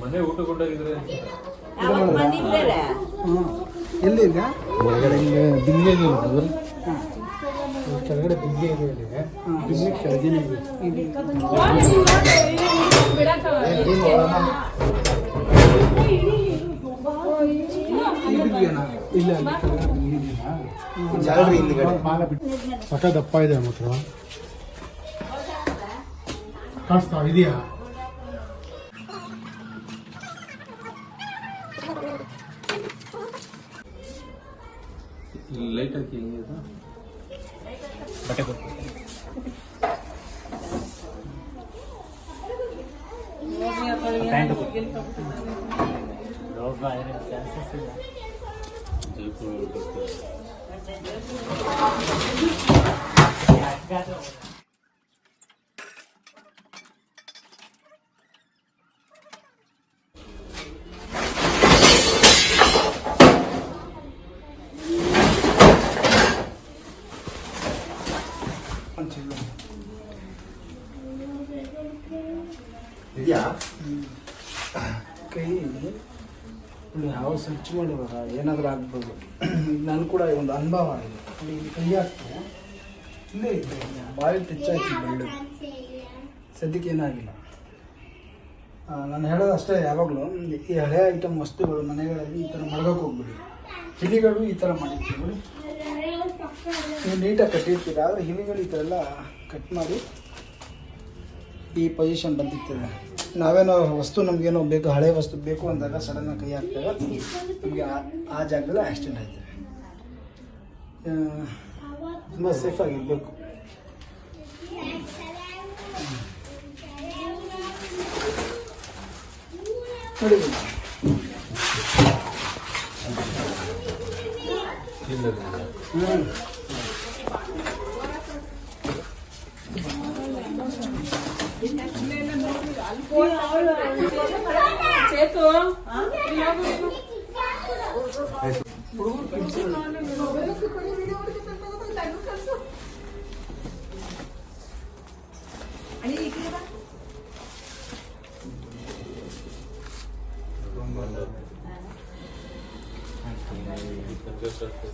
ಮನೆ ಊಟ ಕೊಟ್ಟಾಗಿದ್ರೆ ಎಲ್ಲಿ ಈಗ ಹೊರಗಡೆ ಬಿಂದಿಗೆ ಇರೋದು ಕೆಳಗಡೆ ಬಿಂದಿಗೆ ಇದೆ ಬಿಂದಿಗೆ ಕೆಳಗೇನೆ ಇದೆ ಇಲ್ಲ ಪಟ ದಪ್ಪ ಇದೆ ಮಾತ್ರ ಕಾಣಿಸ್ತಾ ಇದೆಯಾ ಲೈಟ್ ಹಾಕಿ ಬಟ್ಟೆ ಕೊಟ್ಟು ಇದೆಯಾ ಕೈ ಯಾವ ಸರ್ಚ್ ಮಾಡಿವಾಗ ಏನಾದರೂ ಆಗ್ಬೋದು. ನಾನು ಕೂಡ ಒಂದು ಅನುಭವ ಆಗಿದೆ. ಇಲ್ಲಿ ಕೈ ಹಾಕ್ತೇನೆ, ಇಲ್ಲೇ ಇದ್ದೆ, ಬಾಯಿ ಟಚ್ ಆಯ್ತು ಬೆಳ್ಳು, ಸದ್ಯಕ್ಕೆ ಏನಾಗಿಲ್ಲ. ನಾನು ಹೇಳೋದು ಅಷ್ಟೇ, ಯಾವಾಗಲೂ ಈ ಹಳೆ ಐಟಮ್ ವಸ್ತುಗಳು ಮನೆಗಳಲ್ಲಿ ಈ ಥರ ಮಡಗಕ್ಕೆ ಹೋಗ್ಬಿಡಿ. ಹಿಲಿಗಳು ಈ ಥರ ಮಾಡಿರ್ತೀವಿ ನೋಡಿ, ನೀವು ನೀಟಾಗಿ ಕಟ್ಟಿರ್ತೀರ, ಆದರೆ ಹಿಲಿಗಳು ಈ ಥರ ಎಲ್ಲ ಕಟ್ ಮಾಡಿ ಈ ಪೊಸಿಷನ್ ಬಂದಿರ್ತದೆ. ನಾವೇನೋ ವಸ್ತು ನಮಗೇನೋ ಬೇಕು, ಹಳೆ ವಸ್ತು ಬೇಕು ಅಂದಾಗ ಸಡನ್ನಾಗಿ ಕೈ ಹಾಕ್ತಾಗ ನಮಗೆ ಆ ಜಾಗದಲ್ಲಿ ಆಕ್ಸಿಡೆಂಟ್ ಆಯ್ತದೆ. ತುಂಬ ಸೇಫಾಗಿರಬೇಕು. ನೋಡಿ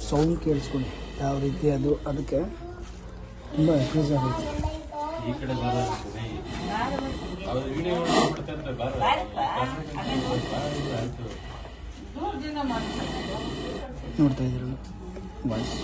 ಸೌಂಡ್ ಕೇಳಿಸ್ಕೊಂಡು ಯಾವ ರೀತಿ ಅದು ಅದಕ್ಕೆ ತುಂಬ ಎಕ್ಸ್ಪ್ರೆಸ್ ಆಗೈತೆ. ಈ ಕಡೆ ನೋಡ್ತಾ ಇದ್ದೀರಲ್ಲ ವಾಯ್ಸ್.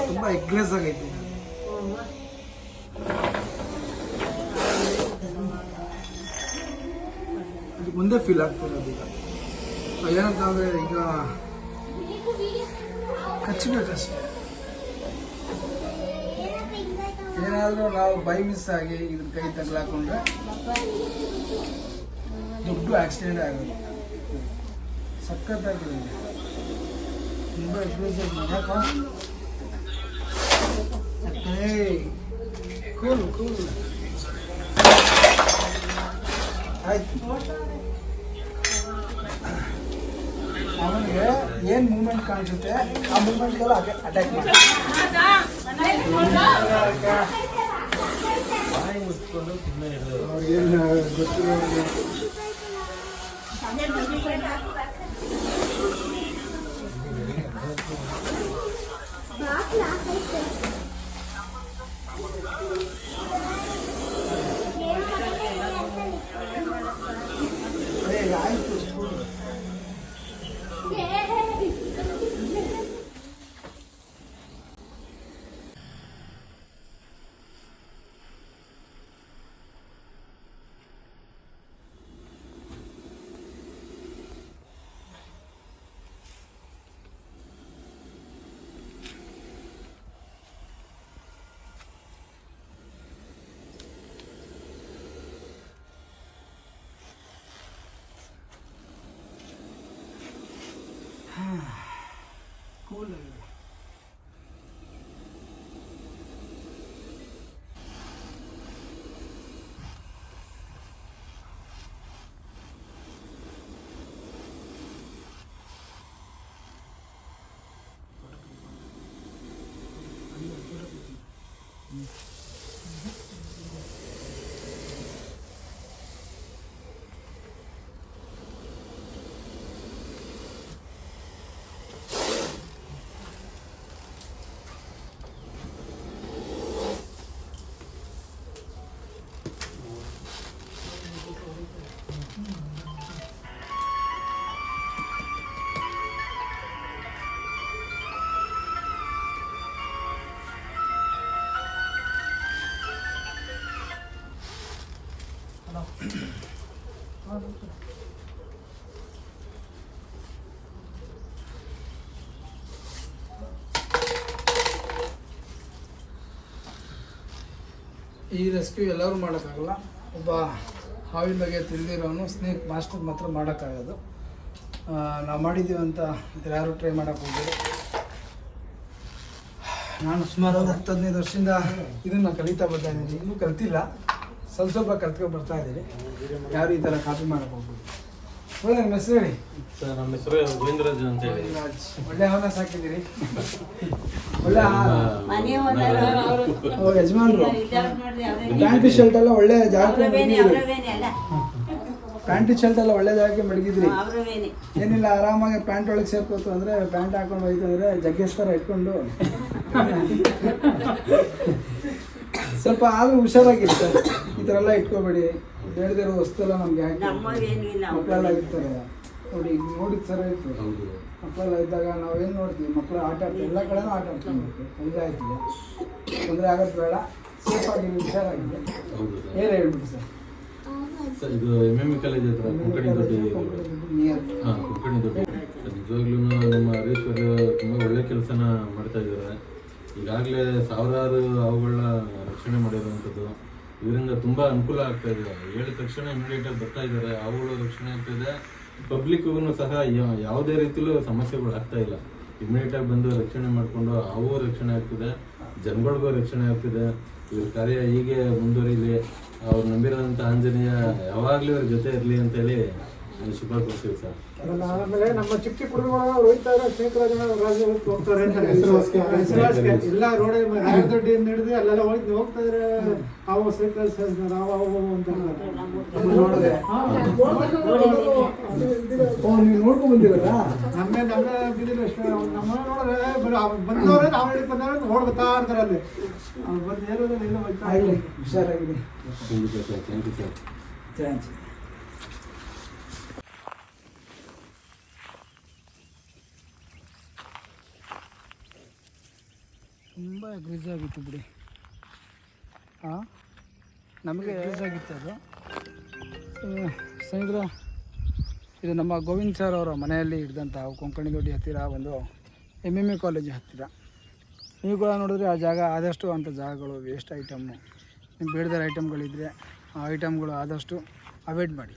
ತುಂಬ ಎಗ್ರೆಸ್ ಆಗೈತಿ. ಅದು ಮುಂದೆ ಫೀಲ್ ಆಗ್ತದೆ. ಅದೀಗ ಏನಂತಂದ್ರೆ ಈಗ ಕಚ್ಚಬೇಕಷ್ಟೆ. ಏನಾದರೂ ನಾವು ಬೈ ಮಿಸ್ ಆಗಿ ಇದ್ರ ಕೈ ತಗ್ಲಾಕೊಂಡ್ರೆ ದೊಡ್ಡ ಆಕ್ಸಿಡೆಂಟ್ ಆಗೋದು. ಸಖತ್ತಾಗಿದೆ, ತುಂಬ ಎಕ್ಸ್ಪ್ರೆಸ್ ಆಗಿದೆ. ಯಾಕ ಕೂಲ್ ಕೂಲ್ ಆಯ್ತು. ಅವನಿಗೆ ಏನು ಮೂಮೆಂಟ್ ಕಾಣಿಸುತ್ತೆ ಆ ಮೂಮೆಂಟ್ಗೆಲ್ಲ ಅಟ್ಯಾಕ್ ಮಾಡಿ ಅವ್ರಿಗೇನು ಗೊತ್ತಿರೋ ಆಯ್ತು. ಈ ರೆಸ್ಕ್ಯೂ ಎಲ್ಲರೂ ಮಾಡೋಕ್ಕಾಗಲ್ಲ. ಒಬ್ಬ ಹಾವಿನ ಬಗ್ಗೆ ತಿಳಿದಿರೋನು ಸ್ನೇಕ್ ಮಾಸ್ಟರ್ ಮಾತ್ರ ಮಾಡೋಕ್ಕಾಗೋದು. ನಾವು ಮಾಡಿದ್ದೀವಿ ಅಂತ ಇದ್ರ ಯಾರು ಟ್ರೈ ಮಾಡೋಕ್ಕೆ ಹೋಗ್ಬೋದು. ನಾನು ಸುಮಾರು 10-15 ವರ್ಷದಿಂದ ಇದನ್ನು ಕಲಿತಾ ಬರ್ತಾ ಇದ್ದೀನಿ. ಇನ್ನೂ ಕಲ್ತಿಲ್ಲ, ಸ್ವಲ್ಪ ಕಲ್ತ್ಕೊಂಡು ಬರ್ತಾ ಇದ್ದೀನಿ. ಯಾರು ಈ ಥರ ಕಾಪಿ ಮಾಡೋಕ್ಕೆ ಹೋಗ್ಬೋದು. ಒಳ್ಳೆ ನಿಮ್ಮ ಹೆಸರು ಹೇಳಿ ಸರ್. ನಮ್ಮ ಹೆಸರು ಗೋವಿಂದರಾಜ್ ಅಂತ ಹೇಳಿ. ಒಳ್ಳೆ ಅವನ ಸಾಕಿದ್ದೀರಿ. ಒಳ್ಳೆ ಯಜಮಾನ್ರು ಪ್ಯಾಂಟ್ ಶರ್ಟ್ ಎಲ್ಲ ಒಳ್ಳೆ ಜಾಗಕ್ಕೆ ಪ್ಯಾಂಟ್ ಶರ್ಟ್ ಎಲ್ಲ ಒಳ್ಳೆ ಜಾಗಕ್ಕೆ ಮಡಗಿದ್ರಿ. ಏನಿಲ್ಲ, ಆರಾಮಾಗಿ ಪ್ಯಾಂಟ್ ಒಳಗೆ ಸೇರ್ಕೋತು ಅಂದರೆ ಪ್ಯಾಂಟ್ ಹಾಕೊಂಡು ಹೋಯ್ತು ಅಂದರೆ ಜಗ್ಗೇಸ್ತರ ಇಟ್ಕೊಂಡು ಸ್ವಲ್ಪ ಆದರೂ ಹುಷಾರಾಗಿರಿ ಸರ್. ಈ ಥರ ಎಲ್ಲ ಇಟ್ಕೋಬೇಡಿ. ಬೇಡದಿರೋ ವಸ್ತು ಎಲ್ಲ ನಮ್ಗೆ ಹಾಕಿ ಮಕ್ಕಳೆಲ್ಲ ಇರ್ತಾರೆ ನೋಡಿ. ಈಗ ನೋಡಿದ ಸರ ಇತ್ತು ಮಕ್ಕಳೆಲ್ಲ ಇದ್ದಾಗ ನಾವೇನು ನೋಡ್ತೀವಿ, ಮಕ್ಕಳು ಆಟ ಆಡ್ತೀವಿ, ಎಲ್ಲ ಕಡೆನೂ ಆಟ ಆಡ್ಕೊಂಡು ತೊಂದರೆ ಆಯ್ತಿದೆ. ತೊಂದರೆ ಆಗೋದು ಬೇಡ, ಸೇಫ್ ಆಗಿ ಹುಷಾರಾಗಿದೆ. ಏನು ಹೇಳ್ಬಿಟ್ಟು ಸರ್. ಸರ್ ಇದು MME ಕಾಲೇಜ್ ಹತ್ರ ಕುಂಕಣಿ ದೊಡ್ಡಿ. ಹಾಂ, ಕುಂಕಣಿ ದೊಡ್ಡಿ. ನಿಜವಾಗ್ಲೂ ನಮ್ಮ ಹರೀಶ್ ಅವರು ತುಂಬ ಒಳ್ಳೆ ಕೆಲಸನ ಮಾಡ್ತಾ ಇದ್ದಾರೆ. ಈಗಾಗಲೇ ಸಾವಿರಾರು ಅವುಗಳನ್ನ ರಕ್ಷಣೆ ಮಾಡಿರುವಂಥದ್ದು. ಇದರಿಂದ ತುಂಬ ಅನುಕೂಲ ಆಗ್ತಾ ಇದೆ. ಹೇಳಿದ ತಕ್ಷಣ ಇಮಿಡಿಯೇಟಾಗಿ ಬರ್ತಾ ಇದ್ದಾರೆ. ಅವುಗಳು ರಕ್ಷಣೆ ಆಗ್ತಾಯಿದೆ. ಪಬ್ಲಿಕ್ಗೂ ಸಹ ಯಾವುದೇ ರೀತಿಲೂ ಸಮಸ್ಯೆಗಳು ಆಗ್ತಾ ಇಲ್ಲ. ಇಮಿಡಿಯೇಟಾಗಿ ಬಂದು ರಕ್ಷಣೆ ಮಾಡಿಕೊಂಡು ಅವು ರಕ್ಷಣೆ ಆಗ್ತಿದೆ, ಜನಗಳಿಗೂ ರಕ್ಷಣೆ ಆಗ್ತಿದೆ. ಇವ್ರ ಕಾರ್ಯ ಹೀಗೆ ಮುಂದುವರಿಲಿ. ಅವ್ರು ನಂಬಿರೋಂಥ ಆಂಜನೇಯ ಯಾವಾಗಲೂ ಇವ್ರ ಜೊತೆ ಇರಲಿ ಅಂತೇಳಿ ಶುಭ ಕೊಡ್ತೀವಿ ಸರ್. ಆಮೇಲೆ ನಮ್ಮ ಚಿಕ್ಕ ಹುಡುಗರು ಹೋಗ್ತಾ ಇರೋ ಸ್ನೇಹಿತರಾಜ ಹೋಗ್ತಾರೆ ಎಲ್ಲ ರೋಡ್ ದೊಡ್ಡಿಯಿಂದ ಹಿಡಿದು ಅಲ್ಲೆಲ್ಲ ಹೋಗ್ತಾ ಇದ್ರೆ ಅವು ಸೈಕಲ್ ಅಂತ ನೋಡಿದ್ರೆ ನೀವು ನೋಡ್ಕೊಂಡು ಬಂದಿರಲ್ಲ. ನಮ್ಮೇ ಬಿದ್ದಿಲ್ಲ ಅಷ್ಟೇ. ನಮ್ಮ ನೋಡಿದ್ರೆ ಬಂದವ್ರೆ ನಾವು ಹೇಳಿ ಬಂದವ್ರೆ ನೋಡ್ತಾ ಇರ್ತಾರೆ ಅಲ್ಲಿ. ಅವ್ರು ಬಂದು ಏರೋದ್ರಲ್ಲಿ ಎಲ್ಲ ಹೋಗ್ತಾ ಆಗಲಿ, ಹುಷಾರಾಗಿದೆ. Thank you sir. ಥ್ಯಾಂಕ್ಸ್. ತುಂಬ ಎಗ್ರೀಸ್ ಆಗಿತ್ತು ಬಿಡಿ. ಹಾಂ, ನಮಗೆ ಎಗ್ರೀಸ್ ಆಗಿತ್ತು ಅದು. ಸ್ನೇಹಿತರೆ, ಇದು ನಮ್ಮ ಗೋವಿಂದ್ ಸರ್ ಅವರ ಮನೆಯಲ್ಲಿ ಹಿಡಿದಂಥ ಕೊಂಕಣಿ ದೊಡ್ಡಿ ಹತ್ತಿರ ಒಂದು MME ಕಾಲೇಜ್ ಹತ್ತಿರ. ನೀವು ಕೂಡ ನೋಡಿದ್ರೆ ಆ ಜಾಗ ಆದಷ್ಟು ಅಂಥ ಜಾಗಗಳು ವೇಸ್ಟ್ ಐಟಮ್ಮು, ನಿಮ್ಗೆ ಬೇಡದ ಐಟಮ್ಗಳಿದ್ದರೆ ಆ ಐಟಮ್ಗಳು ಆದಷ್ಟು ಅವಾಯ್ಡ್ ಮಾಡಿ.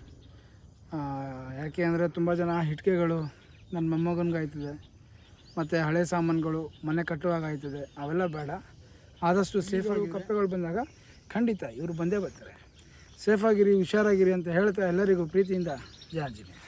ಯಾಕೆ ಅಂದರೆ ತುಂಬ ಜನ ಇಟ್ಕೆಗಳು ನನ್ನ ಮೊಮ್ಮಗನಿಗೆ ಆಯ್ತದೆ, ಮತ್ತು ಹಳೆ ಸಾಮಾನುಗಳು ಮನೆ ಕಟ್ಟುವಾಗ ಆಯ್ತದೆ, ಅವೆಲ್ಲ ಬೇಡ. ಆದಷ್ಟು ಸೇಫಾಗಿ ಕಪ್ಪೆಗಳು ಬಂದಾಗ ಖಂಡಿತ ಇವರು ಬಂದೇ ಬರ್ತಾರೆ. ಸೇಫಾಗಿರಿ, ಹುಷಾರಾಗಿರಿ ಅಂತ ಹೇಳ್ತಾ ಎಲ್ಲರಿಗೂ ಪ್ರೀತಿಯಿಂದ ಜಯ ಆಂಜನೇಯ.